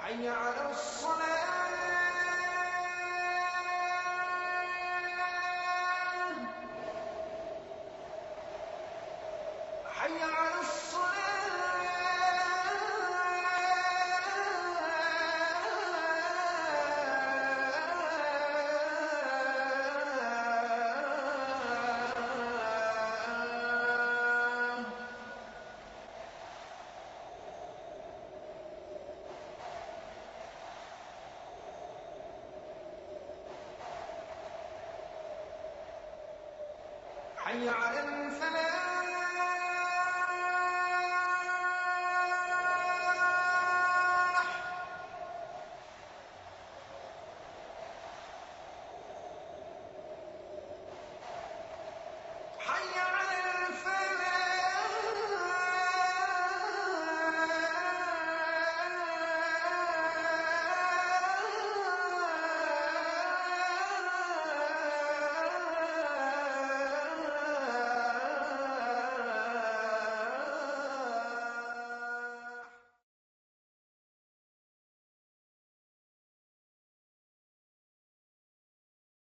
حي على الصلاة حي على حي على الفلاح حي على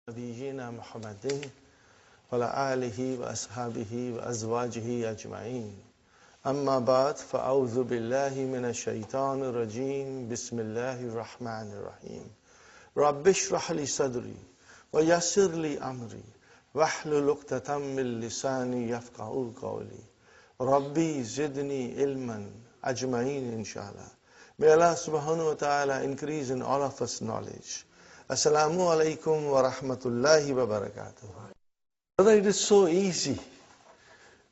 نبينا محمد وعلى آله وأصحابه وأزواجه أجمعين أما بعد فأعوذ بالله من الشيطان الرجيم بسم الله الرحمن الرحيم رب اشرح لي صدري ويسر لي أمري واحلل عقدة من لساني يفقهوا قولي ربي زدني علما أجمعين inshallah. May Allah subhanahu wa ta'ala increase in all of us knowledge. Assalamu alaikum wa rahmatullahi wa barakatuh. Brother, it is so easy.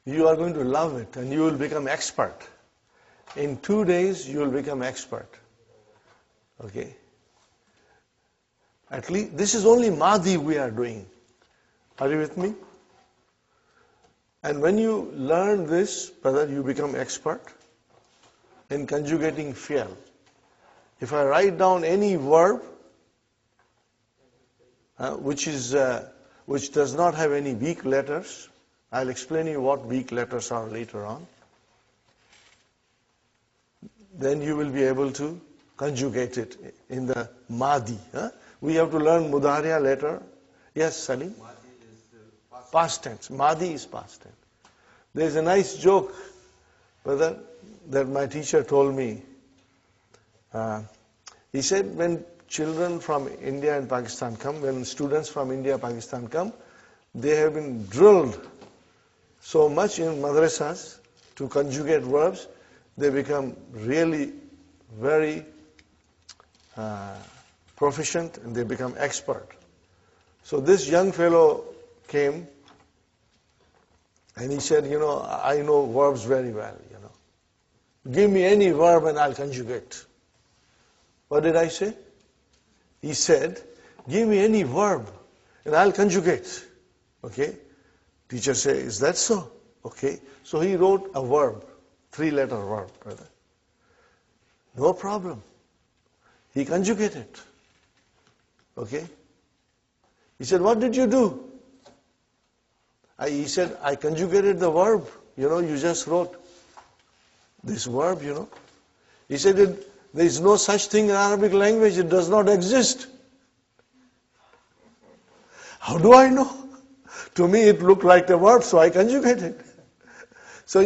You are going to love it and you will become expert. In 2 days, you will become expert. Okay? At least, this is only Madi we are doing. Are you with me? And when you learn this, brother, you become expert in conjugating fi'l. If I write down any verb, which does not have any weak letters. I'll explain you what weak letters are later on. Then you will be able to conjugate it in the Madi. We have to learn Mudariya later. Yes, Salim? Madi is past tense. Madi is past tense. There's a nice joke, brother, that my teacher told me. He said when children from India and Pakistan come, when students from India and Pakistan come, they have been drilled so much in madrasas to conjugate verbs, they become really very proficient and they become expert. So this young fellow came and he said, I know verbs very well, Give me any verb and I'll conjugate. What did I say? He said, give me any verb and I'll conjugate. Okay? Teacher said, is that so? Okay. So he wrote a verb, 3-letter verb, brother. No problem. He conjugated. Okay? He said, what did you do? He said, I conjugated the verb. You just wrote this verb, He said, there is no such thing in Arabic language. It does not exist. How do I know? To me, it looked like a verb, so I conjugated. So,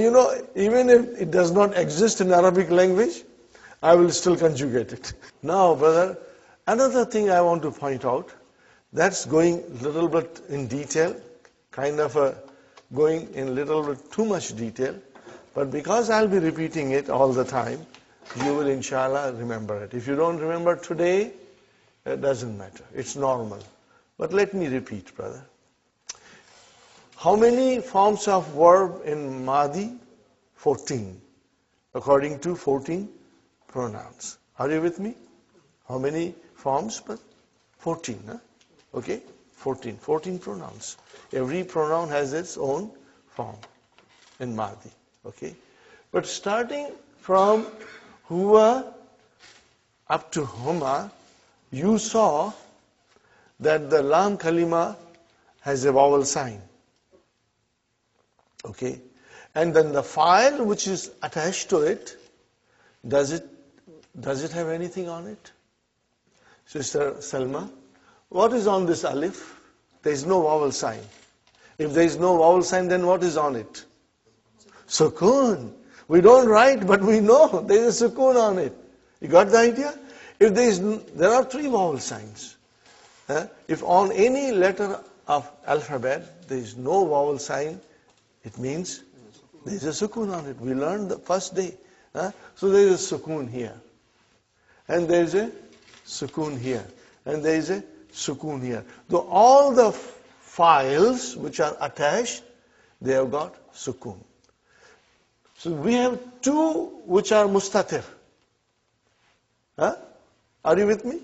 even if it does not exist in Arabic language, I will still conjugate it. Now, brother, another thing I want to point out, that's going a little bit in detail, kind of going in a little bit too much detail, but because I'll be repeating it all the time, you will inshallah remember it. If you don't remember today, it doesn't matter. It's normal. But let me repeat, brother. How many forms of verb in Madi? 14. According to 14 pronouns. Are you with me? How many forms? But 14. Huh? Okay? 14. 14 pronouns. Every pronoun has its own form in Madi. Okay? But starting from huwa up to huma, you saw that the lam kalima has a vowel sign. Okay? And then the file which is attached to it, does it have anything on it? Sister Salma, what is on this alif? There is no vowel sign. If there is no vowel sign, then what is on it? Sukoon. We don't write, but we know there is a sukoon on it. You got the idea? If there are 3 vowel signs. If on any letter of alphabet there is no vowel sign, it means there is a sukoon on it. We learned the first day. So there is a sukoon here. And there is a sukoon here. And there is a sukoon here. Though all the files which are attached, they have got sukoon. So we have 2 which are mustatir. Are you with me?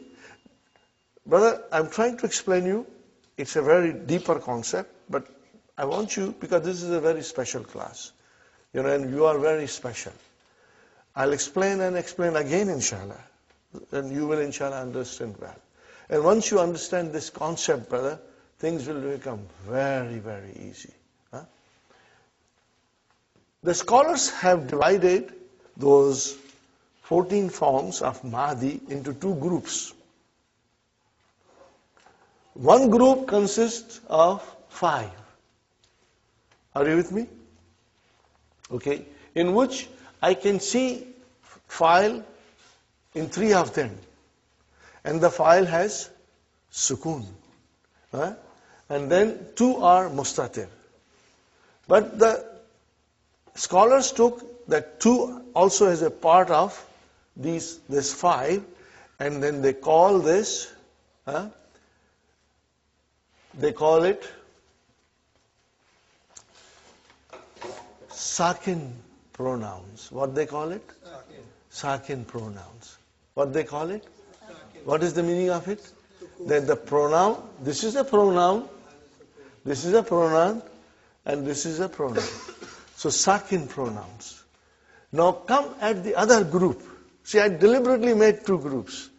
Brother, I'm trying to explain you. It's a very deeper concept, but I want you, because this is a very special class, and you are very special. I'll explain and explain again, inshallah, and you will, inshallah, understand well. And once you understand this concept, brother, things will become very, very easy. The scholars have divided those 14 forms of Mahdi into 2 groups. One group consists of 5. Are you with me? Okay. In which I can see file in 3 of them. And the file has sukoon. And then 2 are mustatir. But the scholars took that 2 also as a part of this 5, and then they call this, they call it sakin pronouns. What they call it? Sakin pronouns. What they call it? What is the meaning of it? That the pronoun, this is a pronoun, this is a pronoun, and this is a pronoun. So sakin pronouns. Now come at the other group. See, I deliberately made 2 groups.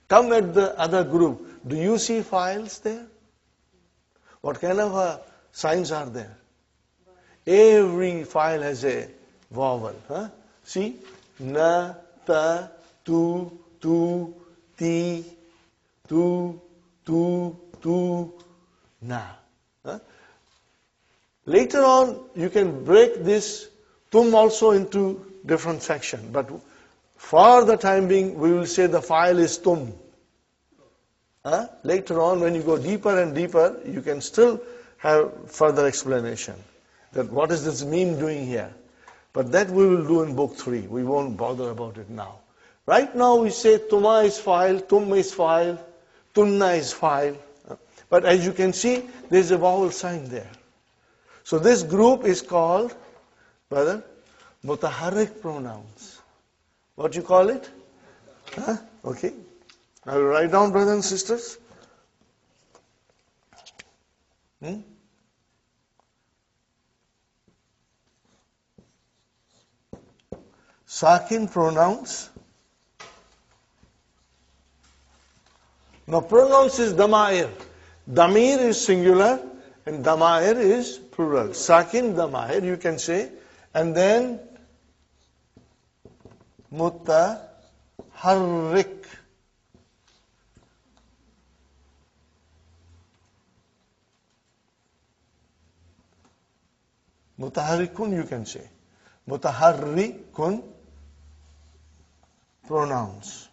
Come at the other group. Do you see files there? What kind of signs are there? Every file has a vowel. See? Na, ta, tu, ti, tu, na. Later on, you can break this tum also into different sections. But for the time being, we will say the file is tum. Later on, when you go deeper and deeper, you can still have further explanation. That what is this meme doing here? But that we will do in book 3. We won't bother about it now. Right now we say tuma is file, tum is file, tunna is file. But as you can see, there is a vowel sign there. So this group is called, brother, mutaharrik pronouns. What you call it? Okay. I will write down, brothers and sisters. Sakin pronouns. Now pronouns is damair. Damir is singular and damair is plural. Sakin damair you can say, and then mutaharrik. Mutaharrikun you can say. Mutaharrikun pronouns.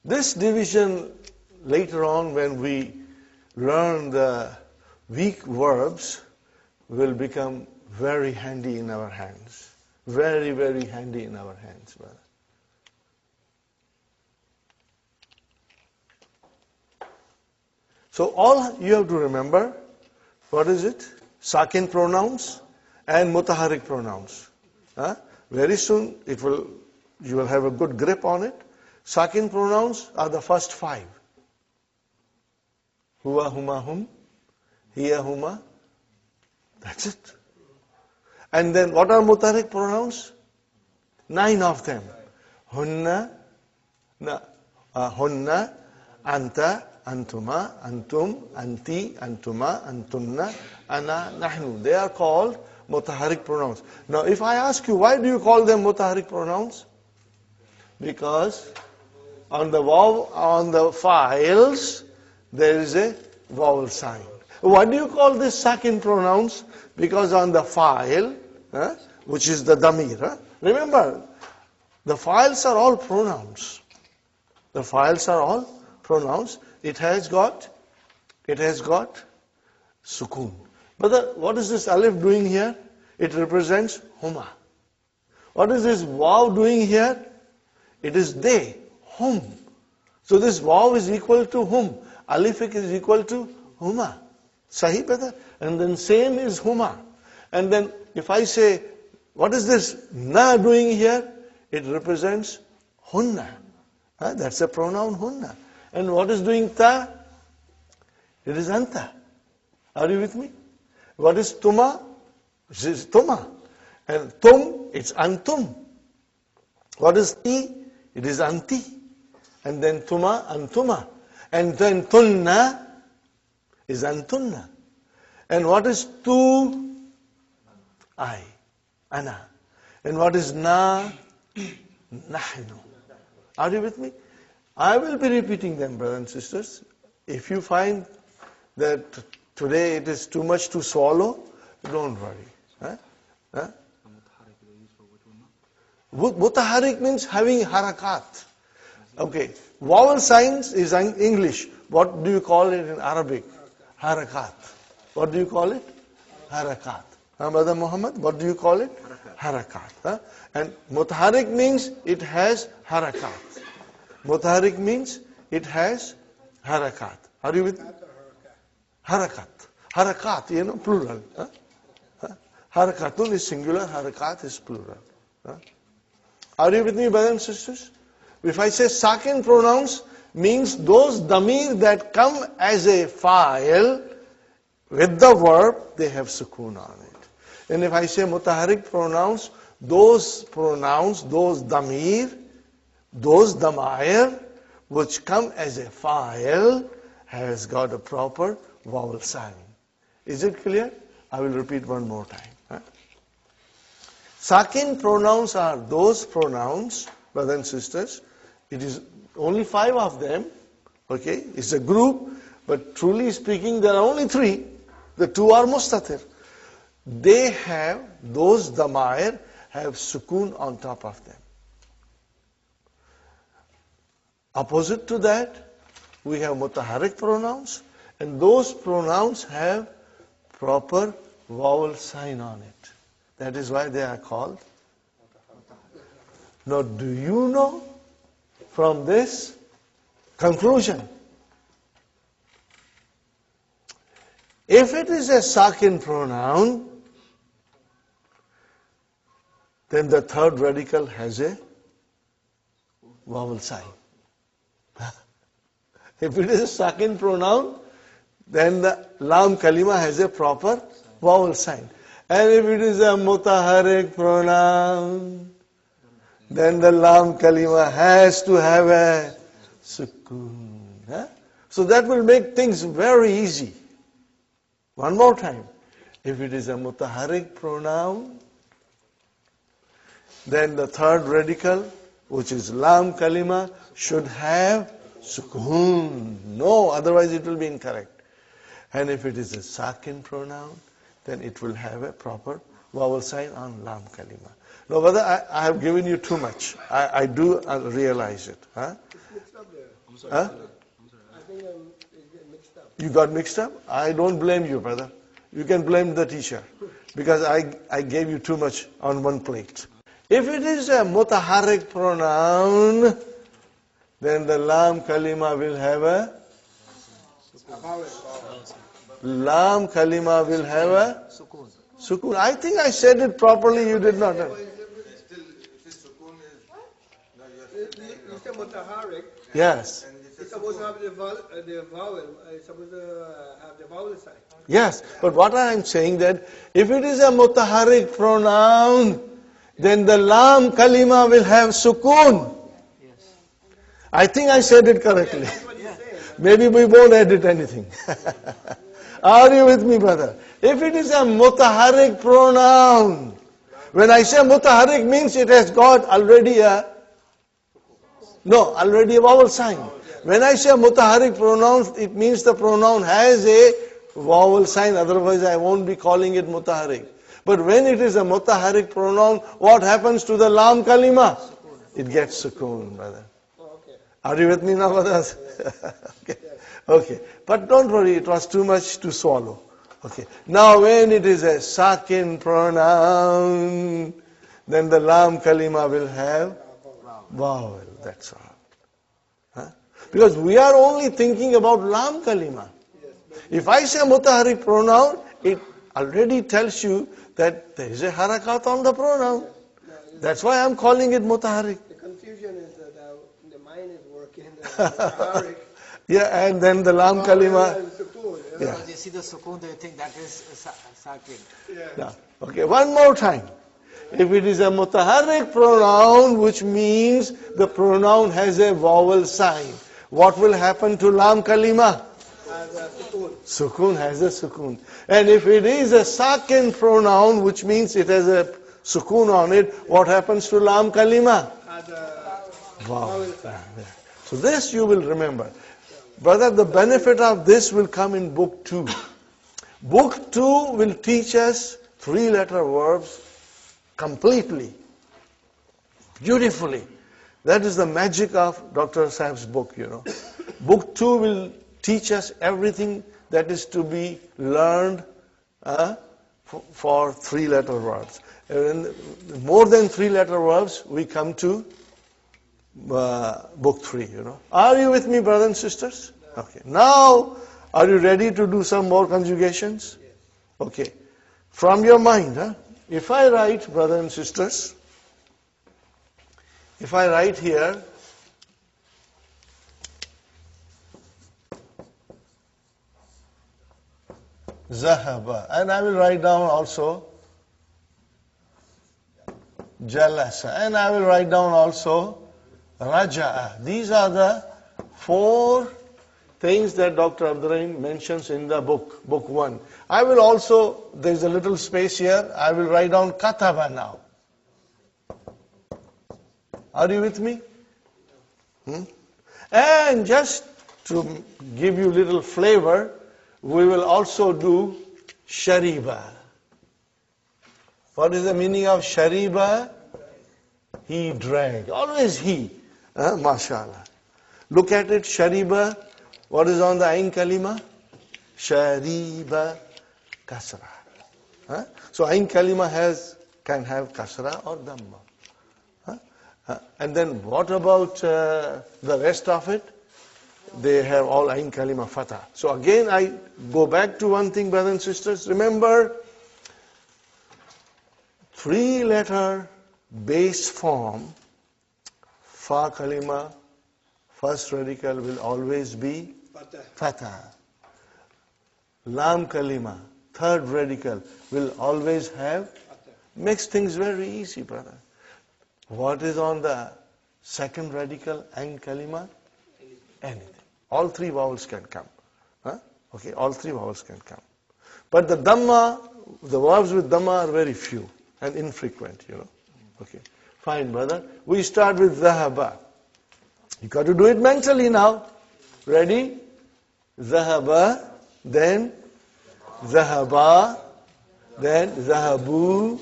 This division later on when we learn the weak verbs will become very handy in our hands. Very, very handy in our hands, brother. So all you have to remember, what is it? Sakin pronouns and mutaharrik pronouns. Very soon you will have a good grip on it. Sakin pronouns are the first 5. Huwa, huma, hum, hiya, huma. That's it. And then what are mutaharrik pronouns? 9 of them. Hunna, hunna, anta, antuma, antum, anti, antuma, antunna, ana, nahnu. They are called mutaharrik pronouns. Now if I ask you, why do you call them mutaharrik pronouns? Because on the files there is a vowel sign. Why do you call this sakin pronouns? Because on the file, which is the damir, remember, the files are all pronouns. The files are all pronouns. It has got sukun. But what is this alif doing here? It represents huma. What is this waw doing here? It is they, hum. So this waw is equal to hum. Alifik is equal to huma. Sahi brother? And then same is huma. And then if I say, what is this na doing here? It represents hunna. That's a pronoun hunna. And what is doing ta? It is anta. Are you with me? What is tuma? It is tuma. And tum, it's antum. What is ti? It is anti. And then tuma, antuma. And then tunna is antunna. And what is tu? I, ana. And what is na? Nahnu. Are you with me? I will be repeating them, brothers and sisters. If you find that today it is too much to swallow, don't worry. Mutaharrik means having harakat. Okay. Vowel signs is in English. What do you call it in Arabic? Harakat. What do you call it? Harakat. Brother Muhammad, what do you call it? Harakat. And mutaharrik means it has harakat. Mutaharrik means it has harakat. Are you with me? Harakat. Harakat, plural. Harakatun is singular, harakat is plural. Are you with me, brothers and sisters? If I say sakin pronouns, means those damir that come as a file with the verb, they have sukun on it. And if I say mutaharrik pronouns, those damir, those damair, which come as a file, has got a proper vowel sign. Is it clear? I will repeat one more time. Sakin pronouns are those pronouns, brothers and sisters. It is only 5 of them. Okay, it's a group, but truly speaking, there are only 3. The 2 are mustatir. They have, those damair have sukun on top of them. Opposite to that, we have mutaharrik pronouns, and those pronouns have proper vowel sign on it. That is why they are called. Now, do you know from this conclusion, if it is a sakin pronoun, then the third radical has a vowel sign. If it is a sakin pronoun, then the lam kalima has a proper vowel sign. And if it is a mutaharrik pronoun, then the lam kalima has to have a sukoon. Huh? So that will make things very easy. One more time. If it is a mutaharrik pronoun, then the third radical, which is lam kalima, should have sukoon. No, otherwise it will be incorrect. And if it is a sakin pronoun, then it will have a proper vowel sign on lam kalima. No, brother, I have given you too much. I do realize it. Huh? It's mixed up there. I'm sorry. Huh? I think it's getting mixed up. You got mixed up? I don't blame you, brother. You can blame the teacher. Because I gave you too much on one plate. If it is a mutaharrik pronoun, then the lam kalima will have a lam kalima will have a Sukoon. sukoon. I think I said it properly, you did not. Still, if the sukoon is, no, You said mutaharrik. Yes. and it's It's supposed to have the vowel. It's supposed to have the vowel sign. Yes. But what I am saying that if it is a mutaharrik pronoun, then the lam kalima will have sukoon. Yes. I think I said it correctly. That's what you're saying. Maybe we won't edit anything. Are you with me, brother? If it is a mutaharrik pronoun, when I say mutaharrik means it has got already a vowel sign. When I say mutaharrik pronoun, it means the pronoun has a vowel sign, otherwise I won't be calling it mutaharrik. But when it is a mutaharrik pronoun, what happens to the lam kalima? It gets sukoon, brother. Okay. Are you with me now, brothers? Okay. Okay. But don't worry, it was too much to swallow. Okay. Now when it is a sakin pronoun, then the lam kalima will have vowel. That's all. Huh? Because we are only thinking about lam kalima. If I say mutaharrik pronoun, it already tells you that there is a harakat on the pronoun. That's why I'm calling it mutaharrik. The confusion is that the mind is working. The mutaharrik. Yeah, and then the lam kalima. And sukoon, Yeah. Because you see the sukoon, they think that is sakin. Yeah. Okay, one more time. If it is a mutaharrik pronoun, which means the pronoun has a vowel sign, what will happen to lam kalima? As a sukoon. Sukoon has a sukoon. And if it is a sakin pronoun, which means it has a sukoon on it, what happens to lam kalima? As a Wow. So this you will remember. Brother, the benefit of this will come in book 2. Book 2 will teach us 3-letter verbs completely, beautifully. That is the magic of Dr. Saab's book, you know. Book 2 will teach us everything that is to be learned for 3-letter verbs. And more than 3-letter verbs, we come to book 3, you know. Are you with me, brothers and sisters? Okay. Now, are you ready to do some more conjugations? Okay. From your mind, if I write, brothers and sisters, if I write here, Zahaba, and I will write down also Jalasa, and I will write down also Raja'a. These are the 4 things that Dr. Abdurrahim mentions in the book, book 1. I will also, there's a little space here, I will write down Kataba now. Are you with me? And just to give you little flavor, we will also do Shariba. What is the meaning of Shariba? He drank. Always he. MashaAllah. Look at it, Shariba. What is on the Ain Kalima? Shariba Kasra. So Ain Kalima can have Kasra or Dhamma. And then what about the rest of it? They have all Ain Kalima Fatah. So again I go back to one thing, brothers and sisters. Remember, 3-letter base form, Fa Kalima, first radical will always be Fatah. Lam Kalima, third radical will always have. Makes things very easy, brother. What is on the second radical and kalima? Anything. All three vowels can come. Okay, all three vowels can come. But the dhamma, the verbs with dhamma are very few and infrequent, Okay, fine, brother. We start with zahaba. You got to do it mentally now. Ready? Zahaba, then zahaba, then zahabu,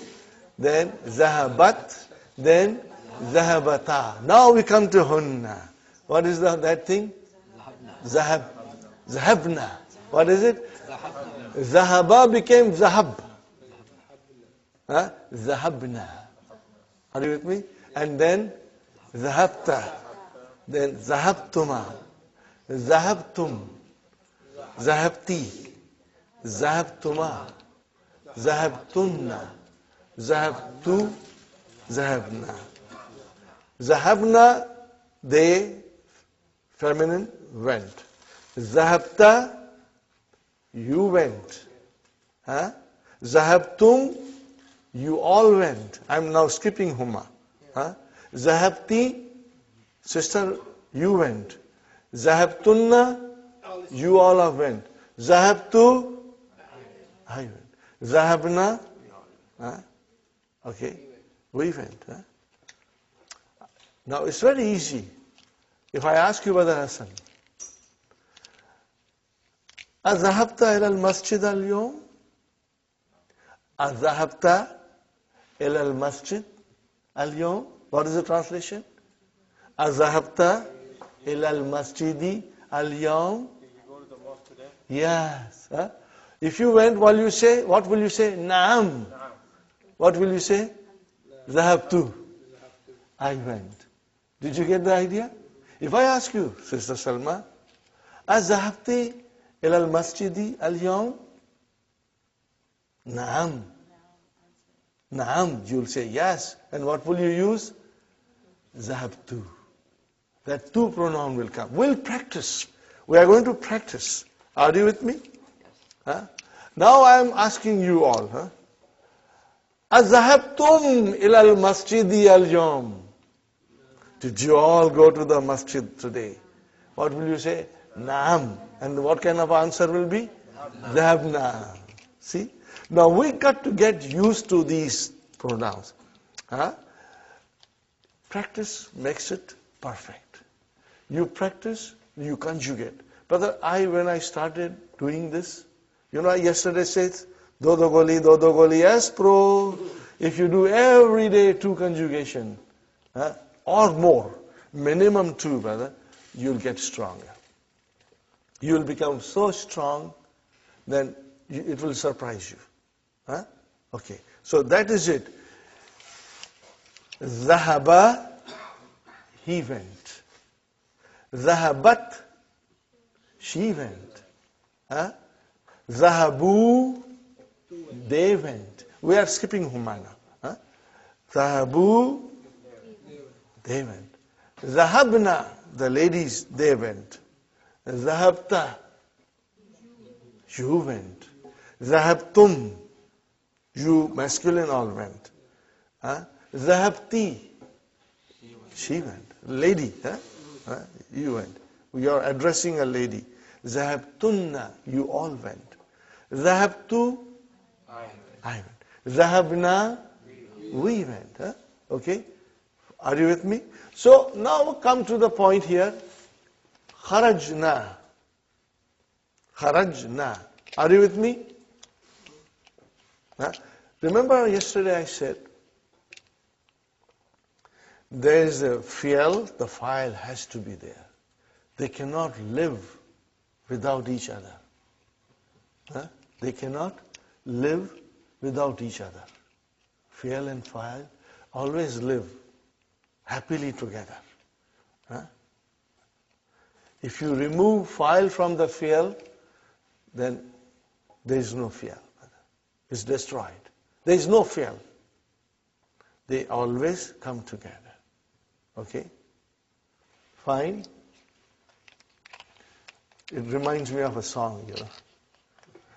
then zahabat, then zahabata. Now we come to hunna. What is that thing? Zahab. Zahabna. What is it? Zahaba became zahab. Zahabna. Are you with me? And then zahabta. Then zahabtuma. Zahabtum. Zahabti. Zahabtuma. Zahabtunna. Zahabtu. Zahabna. Zahabna, they, feminine, went. Zahabta, you went. Zahabtum, you all went. I'm now skipping Huma. Zahabti, sister, you went. Zahabtunna, you all have went. Zahabtu, I went. Zahabna, okay, we went. Now it's very easy. If I ask you, Brother Hassan, أذهبت إلى المسجد اليوم؟ أذهبت إلى المسجد اليوم? What is the translation? أذهبت إلى المسجد اليوم? Yes. If you went, what will you say? نعم. What will you say? ذهبت. I went. Did you get the idea? If I ask you, Sister Salma, أذهبت إلى المسجد اليوم؟ نعم. Naam, you'll say yes. And what will you use? Zahabtu. That tu pronoun will come. We'll practice. We are going to practice. Are you with me? Now I am asking you all. أذهبتم إلى المسجد اليوم? Did you all go to the masjid today? What will you say? Naam. And what kind of answer will be? Zahabna. See? Now we got to get used to these pronouns. Practice makes it perfect. You practice, you conjugate. Brother, when I started doing this, yesterday said, dodo goli, yes, pro. If you do every day 2 conjugation, or more, minimum 2, brother, you'll get stronger. You'll become so strong, then it will surprise you. Okay, so that is it. Zahaba, he went. Zahabat, she went. Zahabu, they went. We are skipping Humana. Zahabu, they went. Zahabna, the ladies, they went. Zahabta, you went. Zahabtum, you masculine all went. Zahabti, she went. Lady, you went. We are addressing a lady. Zahabtunna, you all went. Zahabtu, I went. Zahabna, we went. Okay? Are you with me? So now come to the point here. Kharajna. Kharajna. Are you with me? Remember yesterday I said, there is a fi'l, the file has to be there. They cannot live without each other. They cannot live without each other. Fi'l and file always live happily together. If you remove file from the fi'l, then there is no fi'l. It's destroyed. There is no fi'l. They always come together. Okay? Fine. It reminds me of a song,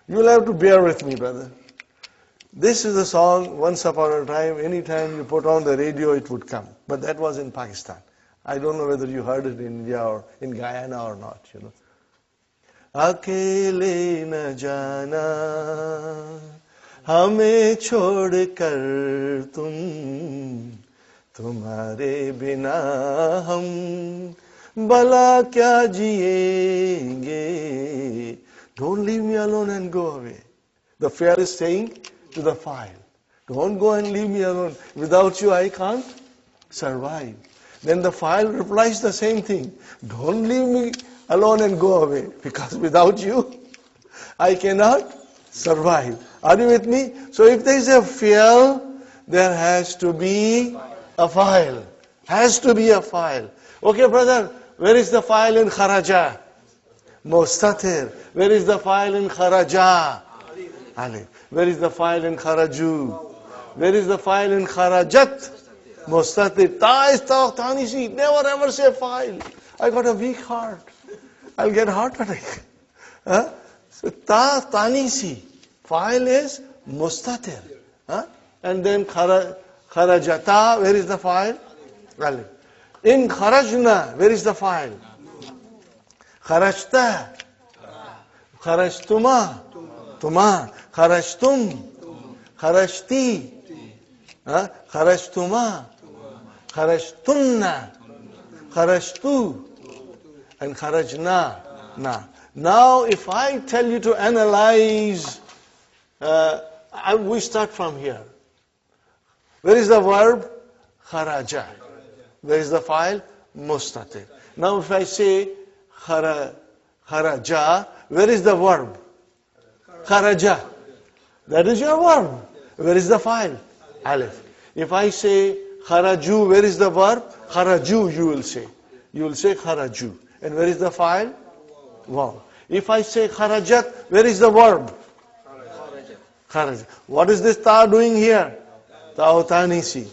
You'll have to bear with me, brother. This is a song, once upon a time, anytime you put on the radio, it would come. But that was in Pakistan. I don't know whether you heard it in India or in Guyana or not, you know. अकेले न जाना हमें छोड़कर तुम तुम्हारे बिना हम भला क्या जिएंगे. Don't leave me alone and go away. The file is saying to the file, don't go and leave me alone. Without you I can't survive. Then the file replies the same thing. Don't leave me alone and go away, because without you I cannot survive. Are you with me? So if there is a file, there has to be a file. Has to be a file. Okay, brother, where is the file in kharaja? Mustatir. Where is the file in kharaja? Alif. Where is the file in kharaju? Where is the file in kharajat? Mustatir. Ta is ta, tanisi. Never ever say file. I got a weak heart. I'll get heart attack. Huh? So ta, tanisi. File is mustatir. Huh? And then kharajata. Where is the file? Alif. In kharajna, where is the file? Kharajta. Kharajtuma. Tuma. Kharajtum. Kharajti. Kharajtuma. Kharajtunna. Kharajtu. And kharajna. Na. Now if I tell you to analyze, we start from here. Where is the verb? Kharaja. Where is the file? Mustatir. Now if I say kharaja, where is the verb? Kharaja. That is your verb. Where is the file? Alif. If I say kharaju, where is the verb? Kharaju, you will say. You will say kharaju. And where is the file? Wow. If I say kharajat, where is the verb? Kharajat. What is this ta doing here? Ta'utanisi.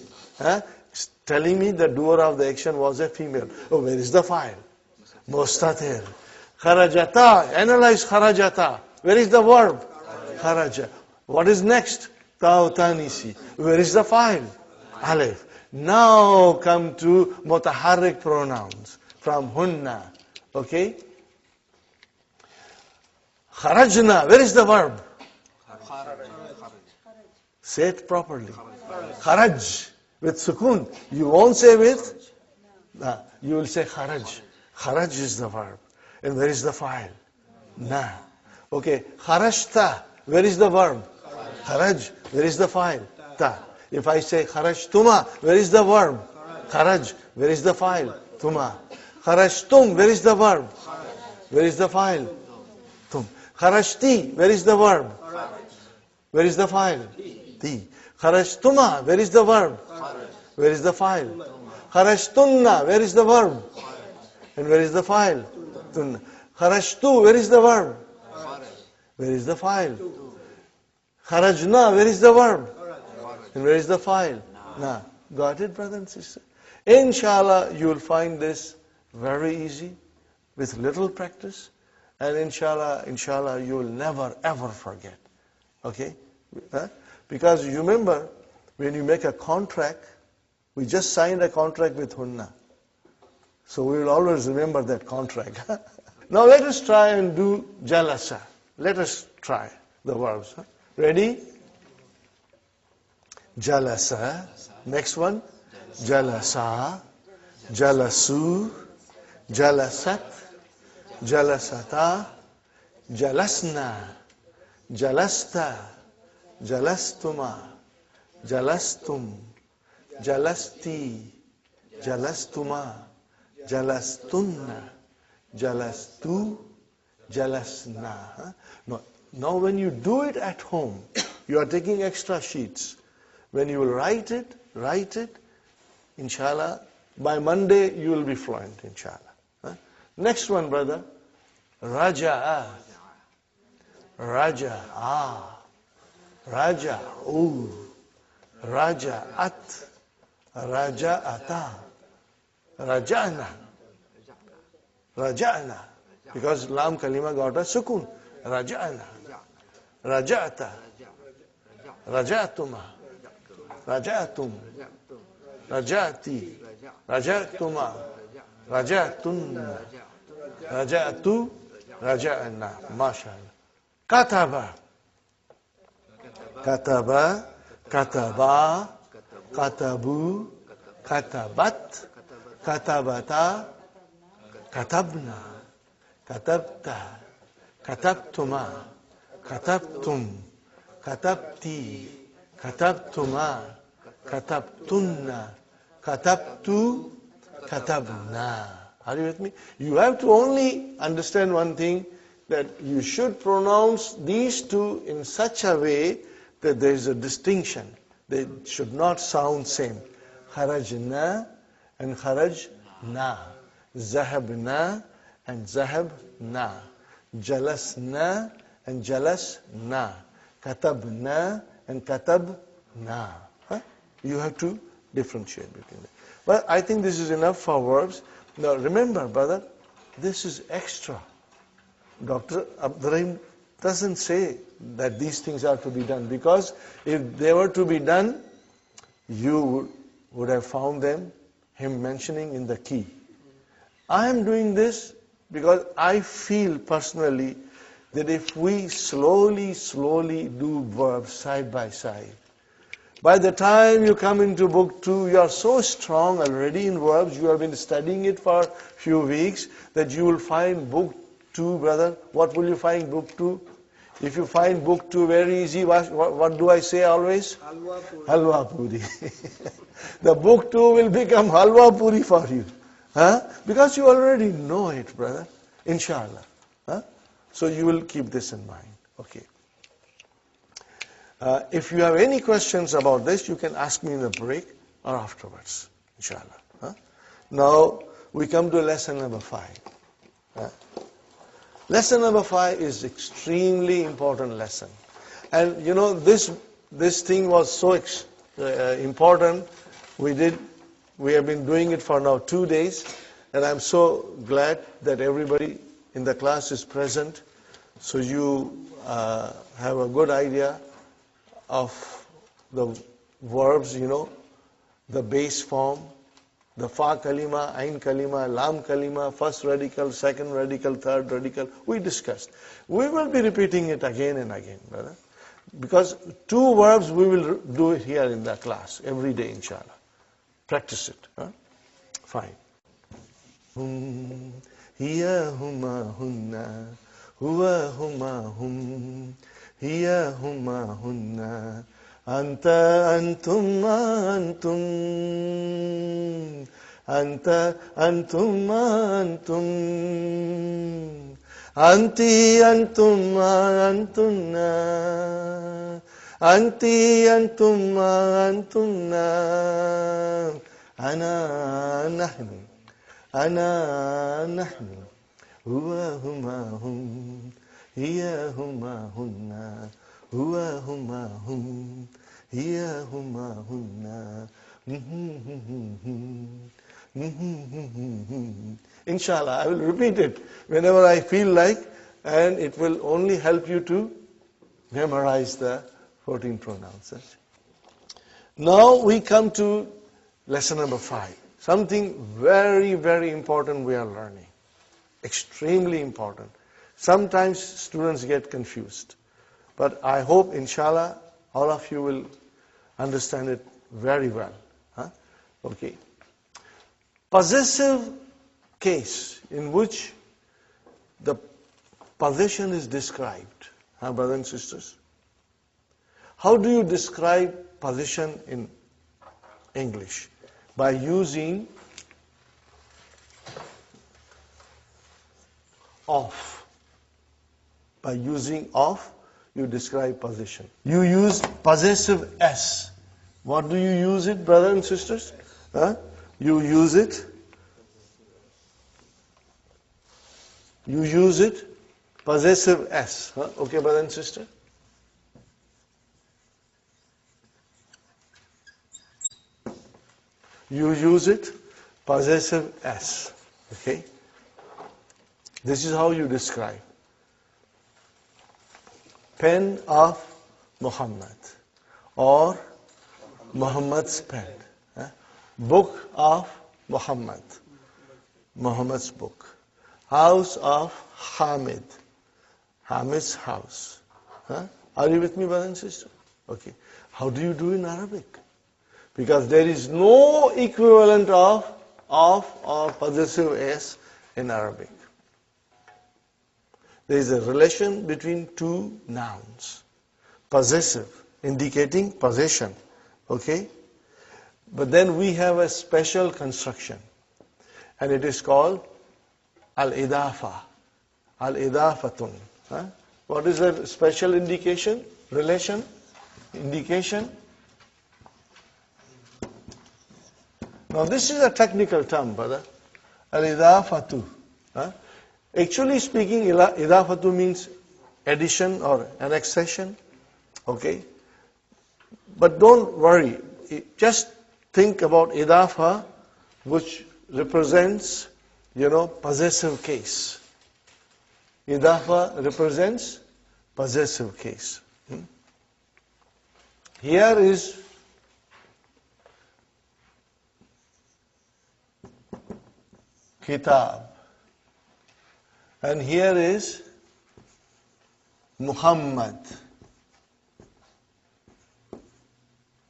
Telling me the doer of the action was a female. Oh, where is the file? Mustatir. Kharajata. Analyze kharajata. Where is the verb? Kharaja. What is next? Ta'utanisi. Where is the file? Alif. Now come to mutaharrik pronouns from hunna. Okay? Kharajna. Where is the verb? Say it properly. Kharaj. With sukun. You won't say with. You will say kharaj. Kharaj is the verb. And where is the file? Na. Okay. Kharajta. Where is the verb? Kharaj. Where is the file? Ta. If I say kharajtuma, where is the verb? Kharaj. Where is the file? Tuma. Kharajtum. Where is the verb? Where is the file? Tum. Kharajti. Where is the verb? Where is the file? Ti. Kharajtuma. Where is the verb? Where is the file? Kharajtunna. Where is the verb? And where is the file? Tunna. Kharajtu. Where is the verb? Where is the file? Kharajna. Where is the verb? And where is the file? Na. Got it, brother and sister? Inshallah, you will find this very easy with little practice. And inshallah, you will never ever forget. Okay? Because you remember, when you make a contract, we just signed a contract with Hunna. So we will always remember that contract. Now let us try and do jalasa. Let us try the verbs. Ready? Jalasa. Next one. Jalasa. Jalasu. Jalasat. Jalasata. Jalasna. Jalasta. Jalastuma. Jalastum. Jalasti. Jalastuma. Jalastunna. Jalastu. Jalasna. Now when you do it at home, you are taking extra sheets. When you will write it, inshallah, by Monday you will be fluent, inshallah. Next one, brother. Raja'a. Raja'a. Raja'u. Raja'at. Raja'ata. Raja'na. Raja'na. Because lam kalima got a sukun. Raja'na. Raja'ata. Rajatuma. Rajatum. Rajati. Rajatuma. Rajatunna. Rajatu. Raja'na. MashaAllah. Kataba. Kataba. Kataba. Katabu. Katabat. Katabata. Katabna. Katabta. Katabtuma. Katabtum. Katabti. Katabtuma. Katabtunna. Katabtu. Katabna. Are you with me? You have to only understand one thing, that you should pronounce these two in such a way that there is a distinction. They should not sound same. Kharajna and kharajna. Zahabna and zahabna. Jalasna and jalasna. Katabna and katabna. Huh? You have to differentiate between them. But I think this is enough for verbs. Now remember, brother, this is extra. Dr. Abdurrahim doesn't say that these things are to be done, because if they were to be done, you would have found him mentioning in the key. I am doing this because I feel personally that if we slowly do verbs side by side, by the time you come into book 2, you are so strong already in verbs, you have been studying it for a few weeks, that you will find book 2, brother. What will you find book 2? If you find book 2 very easy, what do I say always? Halwa puri. Halwa puri. The book 2 will become halwa puri for you. Huh? Because you already know it, brother. Inshallah. Huh? So you will keep this in mind. Okay. If you have any questions about this, you can ask me in the break or afterwards. Inshallah. Huh? Now we come to lesson number 5. Lesson number 5 is extremely important lesson. And you know, this thing was so important. We have been doing it for now 2 days, and I'm so glad that everybody in the class is present, so you have a good idea of the verbs, you know, the base form, the fa kalima, ain kalima, lam kalima, first radical, second radical, third radical. We discussed. We will be repeating it again and again, brother, because 2 verbs we will do it here in the class every day, inshallah. Practice it. Huh? Fine. Hum, hiya huma hunna, huwa huma hum, hiya huma hunna, anta antum antum, anta antum antum, anti antum antunna, anti antum antunna, ana nahnu, ana nahnu, huwa huma hum, hiya huma hunna, huwa huma hum, hiya huma hunna. Inshallah, I will repeat it whenever I feel like, and it will only help you to memorize the 14 pronouns. Now we come to lesson number 5. Something very, very important we are learning. Extremely important. Sometimes students get confused. But I hope, inshallah, all of you will understand it very well. Huh? Okay. Possessive case in which the possession is described. Huh, brothers and sisters? How do you describe possession in English? By using of. By using of, you describe possession. You use possessive S. What do you use it, brothers and sisters? Huh? You use it. You use it. Possessive S. Huh? Okay, brother and sister? You use it. Possessive S. Okay? This is how you describe. Pen of Muhammad. or Muhammad's pen. Book of Muhammad, Muhammad's book. House of Hamid, Hamid's house. Are you with me, brother and sister? Okay. How do you do in Arabic? Because there is no equivalent of or possessive s in Arabic. There is a relation between two nouns. Possessive, indicating possession. Okay? But then we have a special construction. And it is called al-idafa. Al-idafatun. What is that special indication? Relation? Indication? Now this is a technical term, brother. Al-idafatu. Actually speaking, idafatu means addition or annexation. Okay? But don't worry. Just think about idafa, which represents, possessive case. Idafa represents possessive case. Here is kitab. And here is Muhammad.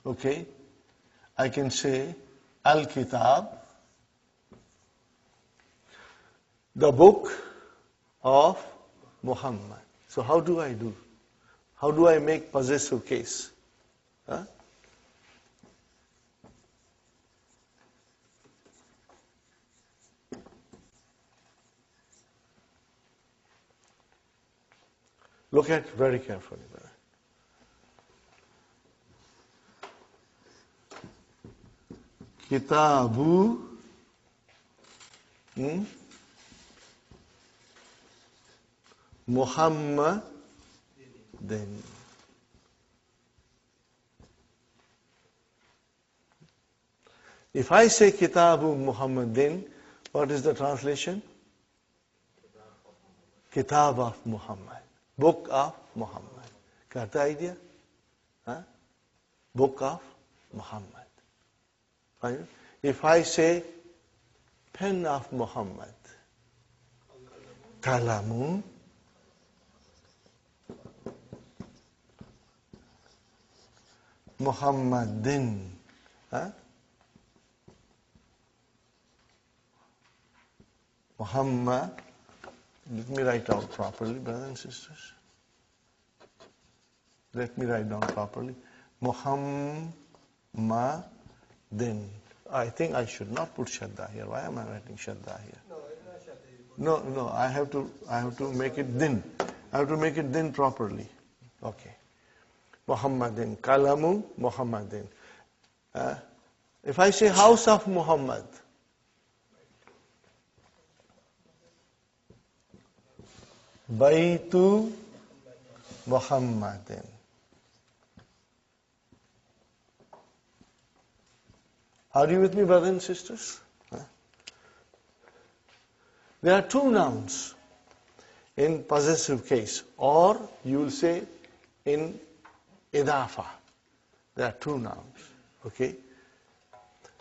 Okay? I can say Al-Kitab, the book of Muhammad. So how do I do? How do I make possessive case? Look at very carefully. Kitabu Muhammadin. If I say Kitabu Muhammadin, what is the translation? Kitab of Muhammad. Book of Muhammad. Got the idea? Book of Muhammad. If I say pen of Muhammad, Kalamu Muhammadin. Muhammad. Let me write out properly, brothers and sisters. Let me write down properly. Muhammadin. I think I should not put Shadda here. Why am I writing Shadda here? No, it's not Shadda. No, I have to make it din. I have to make it din properly. Okay. Muhammadin. Kalamu Muhammadin. If I say house of Muhammad, Baitu Muhammadin. Are you with me, brothers and sisters? There are two nouns in possessive case, or you will say in idafa. There are two nouns. Okay?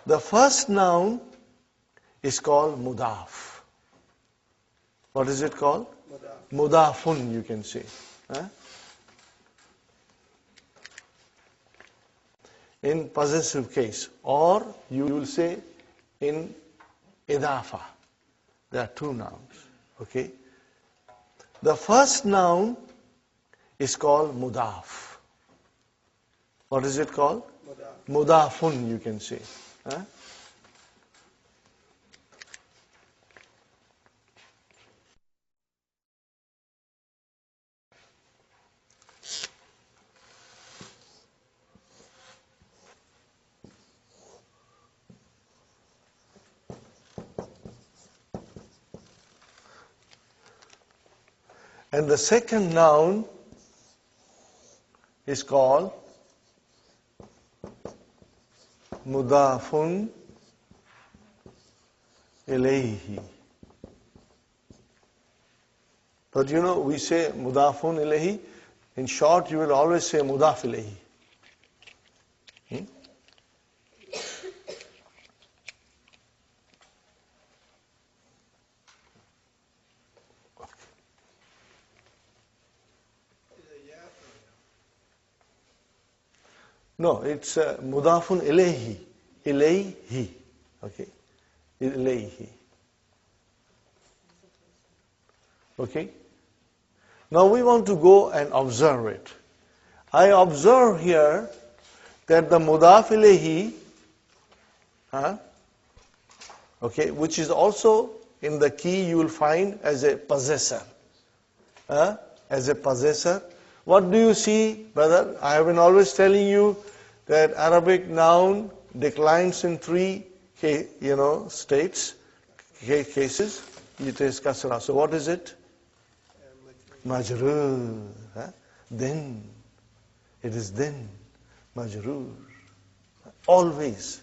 The first noun is called mudaf. What is it called? Mudafun, you can say. In possessive case, or you will say in idafa. There are two nouns. Okay? The first noun is called mudaf. What is it called? Mudafun, you can say. And the second noun is called mudafun ilayhi. But we say mudafun ilayhi. In short, you will always say mudaf ilayhi. No, it's mudafun ilayhi. Ilayhi. Okay. Ilayhi. Okay. Now we want to go and observe it. I observe here that the mudaf ilayhi, okay, which is also in the key you will find as a possessor. As a possessor. What do you see, brother? I have been always telling you that Arabic noun declines in three states, cases. It is kasra. So what is it? Majroor. Then. It is then. Majroor. Always.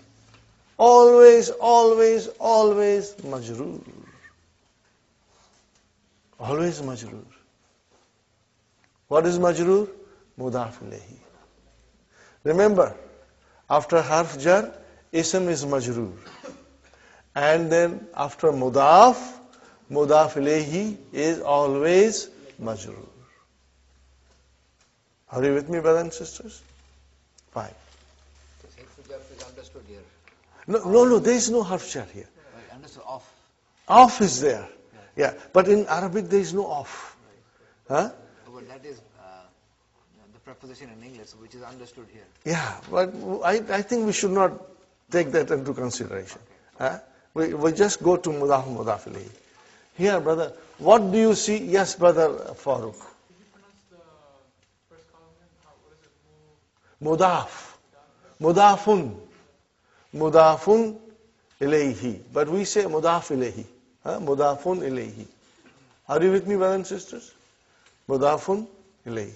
Always, always, always majroor. Always majroor. What is majroor? Mudaf ilayhi. Remember, after harf jar, ism is majroor. And then after mudaf, mudaf ilayhi is always majroor. Are you with me, brothers and sisters? Fine. Is understood here. No, there is no harf jar here. Right, understood off. Off is there. Yeah, but in Arabic there is no off. But that is the preposition in English, which is understood here. Yeah, but I think we should not take that into consideration. We just go to mudaf ilayhi. Here, brother, what do you see? Yes, brother Farooq. Could you pronounce the first column again? What is it? Mudafun. Mudafun ilayhi. But we say mudaf ilayhi. Mudafun ilayhi. Are you with me, brothers and sisters? Mudafun ilayhi.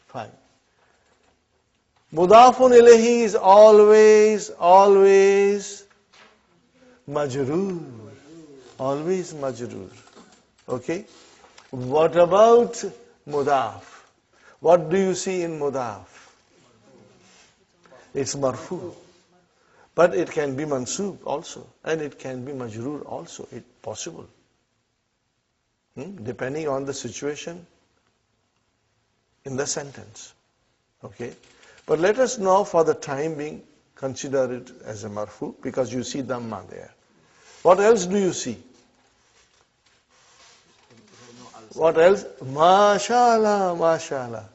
Fine. Mudafun ilayhi is always majroor. Always majroor. Okay? What about mudaf? What do you see in mudaf? It's marfu. But it can be mansoob also. And it can be majroor also. It's possible. Depending on the situation in the sentence. Okay? But let us now, for the time being, consider it as a marfu, because you see dhamma there. What else do you see? What else? Mashallah, mashallah.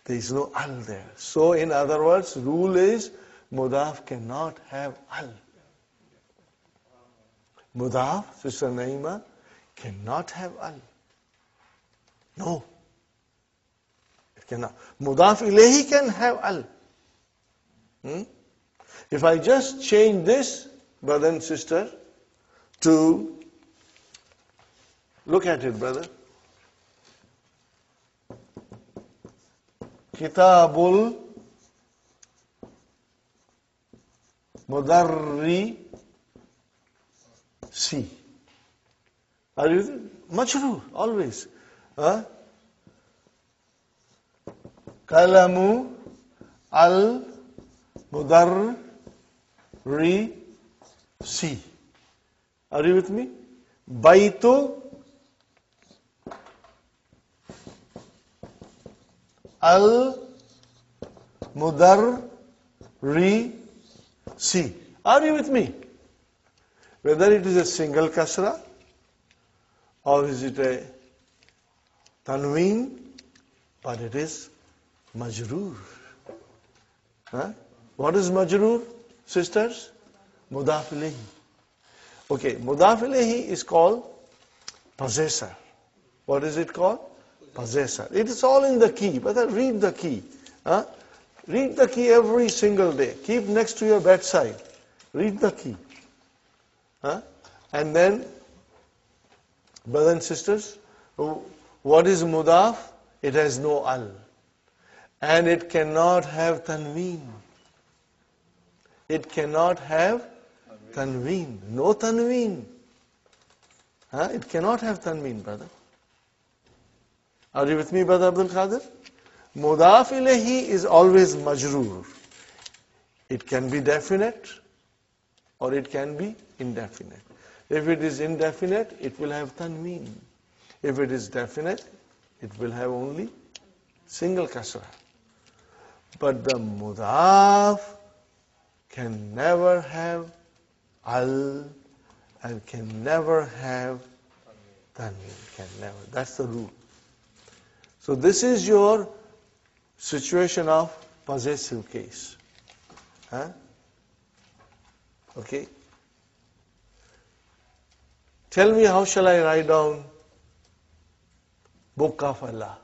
There is no al there. So in other words, rule is mudaf cannot have al. Mudaf, Sister Naima, cannot have al. No. It cannot. Mudaf ilayhi can have al. If I just change this, brother and sister, to, look at it, brother. Kitabul Mudarri Si. Are you majroor always? Kalamu al Mudarri Si. Are you with me? Baitu al Mudarri Si. Are you with me? Whether it is a single kasra or is it a tanween, but it is majroor. What is majroor, sisters? Mudaf ilayhi. Okay, mudaf ilayhi is called possessor. What is it called? Possessor. It is all in the key. But read the key. Read the key every single day. Keep next to your bedside. Read the key. And then, brothers and sisters, what is mudaf? It has no al. And it cannot have tanween. It cannot have tanween. No tanween. It cannot have tanween, brother. Are you with me, brother Abdul Qadir? Mudaf ilayhi is always majroor. It can be definite or it can be indefinite. If it is indefinite, it will have tanween. If it is definite, it will have only single kasra. But the mudaf can never have al and can never have tanween. Can never. That's the rule. So this is your situation of possessive case. Huh? Okay. Tell me, how shall I write down Book of Allah?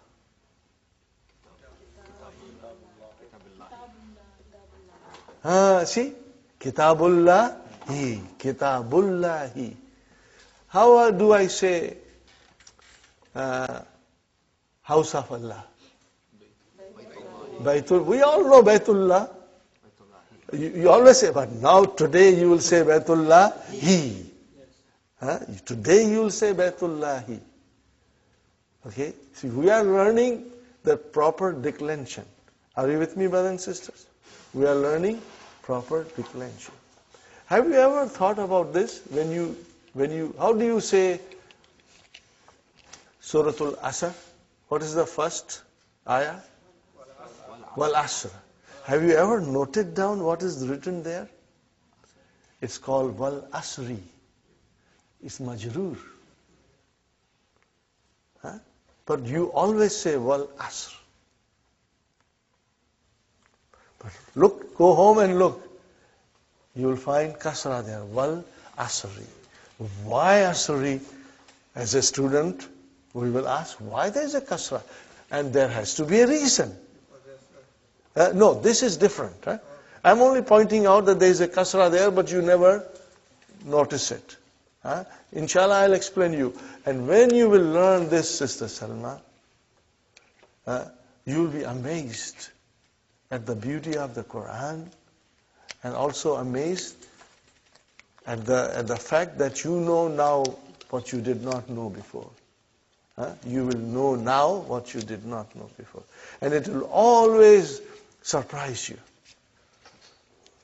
See? Kitabullahi. Kitabullahi. How do I say house of Allah? Baitul. We all know Baitullah. You always say, but now today you will say Baitullahi. Today you will say Baitullahi. Okay? See, we are learning the proper declension. Are you with me, brothers and sisters? We are learning proper declension. Have you ever thought about this? How do you say Suratul Asr? What is the first ayah? Wal Asr. Have you ever noted down what is written there? It's called Wal Asri. It's majroor. But you always say Wal Asr. But look, go home and look. You will find kasra there. Wal Asri. Why Asri? As a student, we will ask, why there is a kasra? And there has to be a reason. No, this is different. I'm only pointing out that there is a kasra there, but you never notice it. Inshallah, I'll explain you. And when you will learn this, Sister Salma, you will be amazed at the beauty of the Quran, and also amazed at the fact that you know now what you did not know before. You will know now what you did not know before. And it will always surprise you.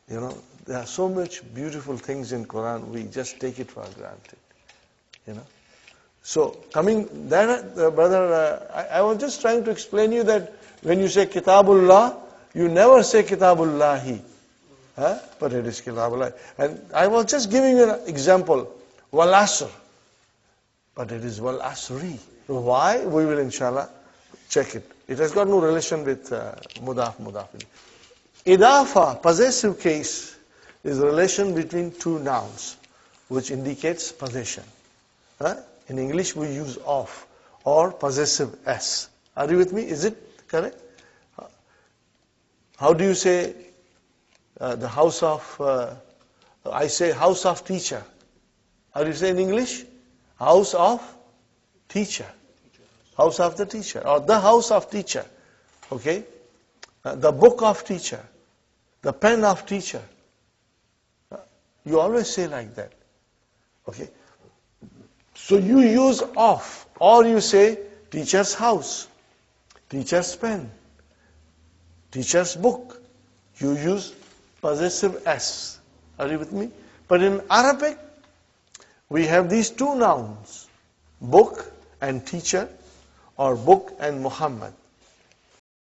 You know, there are so much beautiful things in Quran, we just take it for granted. You know. So, coming there, brother, I was just trying to explain you that when you say Kitabullah, you never say Kitabullahi. But it is Kitabullah. And I was just giving you an example. Wal Asr. But it is Wal Asri. Why? We will inshallah check it. It has got no relation with mudaf. Idafa, possessive case, is the relation between two nouns, which indicates possession. In English we use of or possessive s. Are you with me? Is it correct? How do you say the house of, I say house of teacher. How do you say in English? House of teacher. House of the teacher. Or the house of teacher. Okay? The book of teacher. The pen of teacher. You always say like that. Okay? So you use of. Or you say teacher's house. Teacher's pen. Teacher's book. You use possessive s. Are you with me? But in Arabic, we have these two nouns. Book and teacher, or book and Muhammad.